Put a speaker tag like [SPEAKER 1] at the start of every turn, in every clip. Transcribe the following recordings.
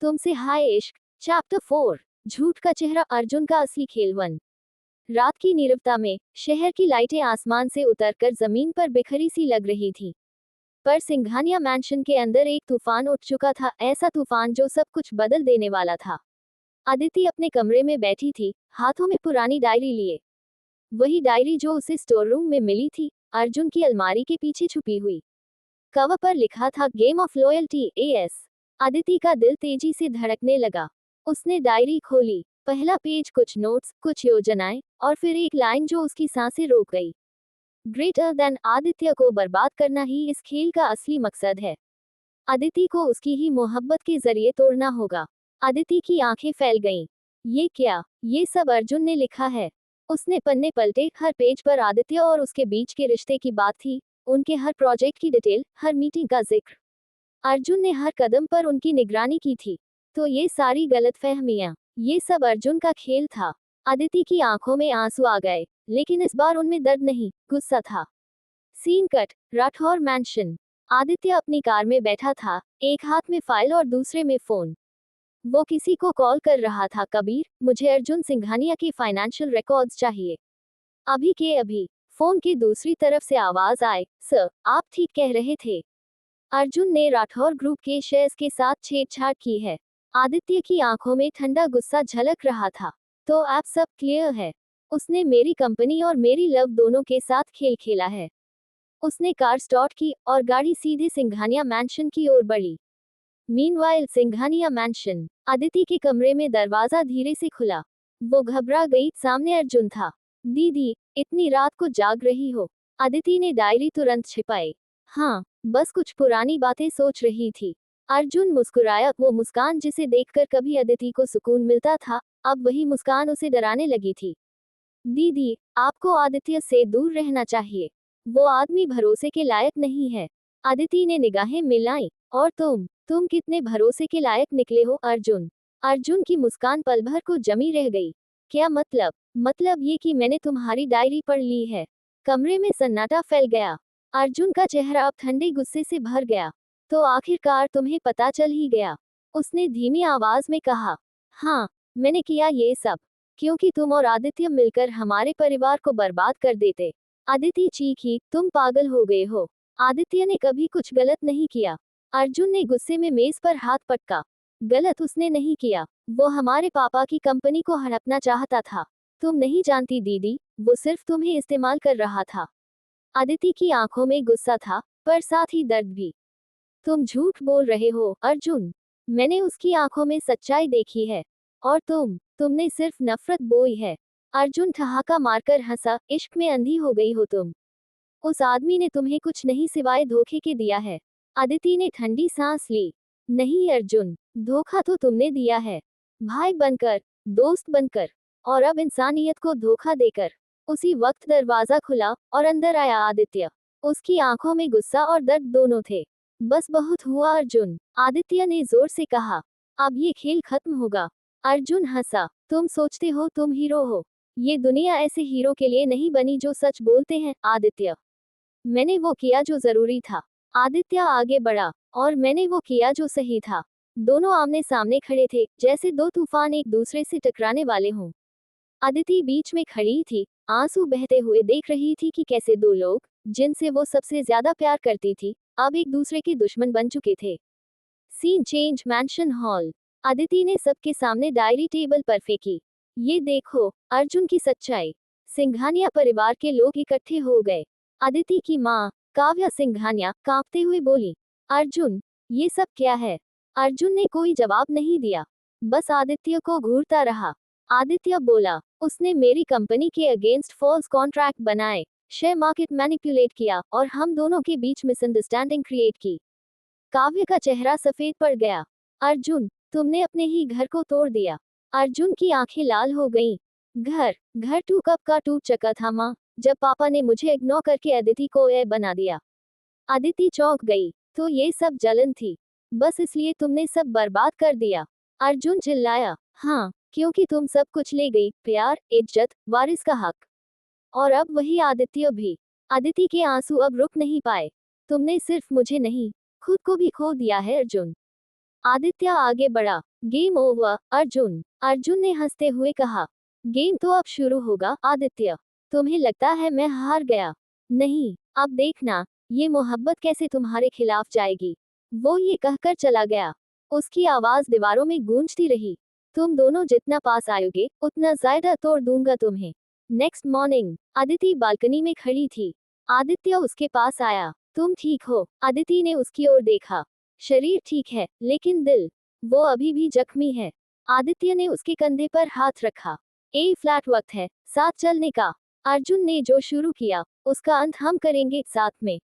[SPEAKER 1] तुमसे हाय इश्क। चैप्टर 4। झूठ का चेहरा, अर्जुन का असली खेल। 1। रात की नीरवता में शहर की लाइटें आसमान से उतरकर जमीन पर बिखरी सी लग रही थी। पर सिंघानिया मैंशन के अंदर एक तूफान उठ चुका था, ऐसा तूफान जो सब कुछ बदल देने वाला था। अदिति अपने कमरे में बैठी थी, हाथों में पुरानी डायरी लिए। वही डायरी जो उसे स्टोर रूम में मिली थी, अर्जुन की अलमारी के पीछे छुपी हुई। कवर पर लिखा था game of loyalty as. Aditi का दिल तेजी से धड़कने लगा। उसने डायरी खोली। पहला पेज कुछ नोट्स, कुछ योजनाएं, और फिर एक लाइन जो उसकी सांसें रोक गई। ग्रेटर देन आदित्य को बर्बाद करना ही इस खेल का असली मकसद है। अदिति को उसकी ही मोहब्बत के जरिए तोड़ना होगा। अदिति की आंखें फैल गईं। ये क्या? ये सब अर्जुन ने लिखा है। उसने पन्ने पलटे। हर पेज पर आदित्य और उसके बीच के रिश्ते की बात थी, उनके हर प्रोजेक्ट की डिटेल, हर मीटिंग का जिक्र। अर्जुन ने हर कदम पर उनकी निगरानी की थी। तो ये सारी गलतफहमियां, ये सब अर्जुन का खेल था। अदिति की आंखों में आंसू आ गए, लेकिन इस बार उनमें दर्द नहीं, गुस्सा था। Scene cut, Rathore mansion. Aditya अपनी कार में बैठा था, एक हाथ में फाइल और दूसरे में फोन। वो किसी को कॉल कर रहा था। कबीर, मुझे अर्जुन सिंघानिया के फाइनेंशियल रिकॉर्ड्स चाहिए, अभी के अभी। फोन की दूसरी तरफ से आवाज आए, सर, आप ठीक कह रहे थे। अर्जुन ने राठौर ग्रुप के शेयर्स के साथ छेड़छाड़ की है। आदित्य की आंखों में ठंडा गुस्सा झलक रहा था। तो अब सब क्लियर है। उसने मेरी कंपनी और मेरी लव दोनों के साथ खेल खेला है। उसने कार स्टार्ट की और गाड़ी सीधे सिंघानिया मैंशन की ओर बढ़ी। Meanwhile Singhania mention. अदिति के कमरे में दरवाजा धीरे से खुला। वो घबरा गई। सामने अर्जुन था। दीदी, इतनी रात को जाग रही हो? अदिति ने डायरी तुरंत छिपाई। हाँ, बस कुछ पुरानी बातें सोच रही थी। अर्जुन मुस्कुराया, वो मुस्कान जिसे देखकर कभी अदिति को सुकून मिलता था, अब वही मुस्कान उसे डराने लगी थी। दीदी, आपको आदित्य से दूर रहना चाहिए। वो आदमी भरोसे के लायक नहीं है। अदिति ने निगाहें मिलाई। और तुम कितने भरोसे के लायक निकले हो अर्जुन। अर्जुन की मुस्कान पल भर को जमी रह गई। क्या मतलब? मतलब ये कि मैंने तुम्हारी डायरी पढ़ ली है। कमरे में सन्नाटा फैल गया। अर्जुन का चेहरा अब ठंडे गुस्से से भर गया। तो आखिरकार तुम्हें पता चल ही गया, उसने धीमी आवाज में कहा। हाँ, मैंने किया ये सब क्योंकि तुम और आदित्य मिलकर हमारे परिवार को बर्बाद कर देते। अदिति चीखी, तुम पागल हो गए हो। आदित्य ने कभी कुछ गलत नहीं किया। अर्जुन ने गुस्से में मेज पर हाथ पटका। गलत उसने नहीं किया, वो हमारे पापा की कंपनी को हड़पना चाहता था। तुम नहीं जानती दीदी, वो सिर्फ तुम्हें इस्तेमाल कर रहा था। अदिति की आंखों में गुस्सा था, पर साथ ही दर्द भी। तुम झूठ बोल रहे हो अर्जुन। मैंने उसकी आंखों में सच्चाई देखी है। और तुमने सिर्फ नफरत बोई है। अर्जुन ठहाका मारकर हंसा, इश्क में अंधी हो गई हो तुम। उस आदमी ने तुम्हें कुछ नहीं सिवाय धोखे के दिया है। अदिति ने ठंडी सांस ली। नहीं अर्जुन, धोखा तो तुमने दिया है, भाई बनकर, दोस्त बनकर, और अब इंसानियत को धोखा देकर। उसी वक्त दरवाजा खुला और अंदर आया आदित्य। उसकी आंखों में गुस्सा और दर्द दोनों थे। बस बहुत हुआ अर्जुन, आदित्य ने जोर से कहा। अब ये खेल खत्म होगा। अर्जुन हंसा। तुम सोचते हो तुम हीरो हो? ये दुनिया ऐसे हीरो के लिए नहीं बनी जो सच बोलते हैं आदित्य। मैंने वो किया जो जरूरी था। आदित्य आगे बढ़ा। और मैंने वो किया जो सही था। दोनों आमने सामने खड़े थे, जैसे दो तूफान एक दूसरे से टकराने वाले हों। अदिति बीच में खड़ी थी, आंसू बहते हुए देख रही थी कि कैसे दो लोग, जिनसे वो सबसे ज्यादा प्यार करती थी, अब एक दूसरे के दुश्मन बन चुके थे। Scene change, mansion hall. Aditi ने सबके सामने डायरी टेबल पर फेंकी। ये देखो, अर्जुन की सच्चाई। सिंघानिया परिवार के लोग इकट्ठे हो गए। अदिति की माँ, काव्या सिंघानिया, कांपते हुए बोली, अर्जुन, ये सब क्या है? अर्जुन ने कोई जवाब नहीं दिया, बस आदित्य को घूरता रहा। आदित्य बोला, उसने मेरी कंपनी के अगेंस्ट फॉल्स कॉन्ट्रैक्ट बनाए, शेयर मार्केट मैनिपुलेट किया और हम दोनों के बीच मिसअंडरस्टैंडिंग क्रिएट की। काव्य का चेहरा सफेद पड़ गया। अर्जुन, तुमने अपने ही घर को तोड़ दिया। अर्जुन की आंखें लाल हो गईं। घर घर टू कब का टूट चुका था माँ, जब पापा ने मुझे इग्नोर करके अदिति को ए बना दिया। अदिति चौंक गई। तो ये सब जलन थी? बस इसलिए तुमने सब बर्बाद कर दिया? अर्जुन चिल्लाया। हाँ, क्योंकि तुम सब कुछ ले गई, प्यार, इज्जत, वारिस का हक। और अब वही आदित्य भी। अदिति के आंसू अब रुक नहीं पाए। तुमने सिर्फ मुझे नहीं, खुद को भी खो दिया है अर्जुन। आदित्य आगे बढ़ा। Game over Arjun. अर्जुन ने हंसते हुए कहा। गेम तो अब शुरू होगा आदित्य। तुम्हें लगता है मैं हार गया? नहीं, अब देखना ये मोहब्बत कैसे तुम्हारे खिलाफ जाएगी। वो ये कहकर चला गया। उसकी आवाज दीवारों में गूंजती रही। तुम दोनों जितना पास आयोगे उतना ज्यादा तोड़ दूंगा तुम्हें। नेक्स्ट मॉर्निंग अदिति बालकनी में खड़ी थी। आदित्य उसके पास आया। तुम ठीक हो? अदिति ने उसकी ओर देखा। शरीर ठीक है, लेकिन दिल, वो अभी भी जख्मी है। आदित्य ने उसके कंधे पर हाथ रखा। ए फ्लैट वक्त है साथ चलने का। अर्जुन ने जो शुरू किया उसका अंत हम करेंगे साथ में।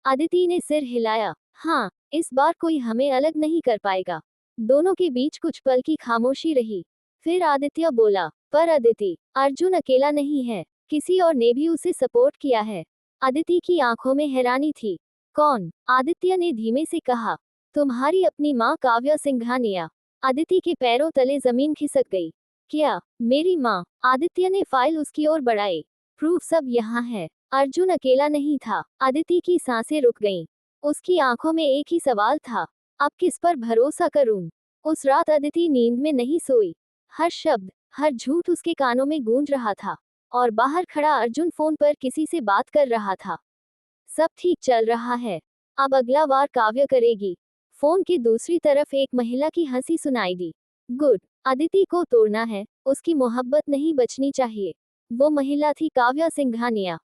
[SPEAKER 1] अदिति ने सिर हिलाया। हाँ, इस बार कोई हमें अलग नहीं कर पाएगा। दोनों के बीच कुछ पल की खामोशी रही। फिर आदित्य बोला, पर अदिति, अर्जुन अकेला नहीं है, किसी और ने भी उसे सपोर्ट किया है। अदिति की आंखों में हैरानी थी। कौन? आदित्य ने धीमे से कहा। तुम्हारी अपनी माँ काव्या सिंघानिया। अदिति के पैरों तले जमीन खिसक गई। क्या? मेरी माँ? आदित्य ने फाइल उसकी ओर बढ़ाई। प्रूफ सब यहाँ है। अर्जुन अकेला नहीं था। अदिति की सांसें रुक गईं। उसकी आंखों में एक ही सवाल था, अब किस पर भरोसा करूं? उस रात अदिति नींद में नहीं सोई। हर शब्द, हर झूठ उसके कानों में गूंज रहा था। और बाहर खड़ा अर्जुन फोन पर किसी से बात कर रहा था। सब ठीक चल रहा है। अब अगला वार काव्य करेगी। फोन की दूसरी तरफ एक महिला की हंसी सुनाई दी। गुड, अदिति को तोड़ना है, उसकी मोहब्बत नहीं बचनी चाहिए। वो महिला थी काव्या सिंघानिया।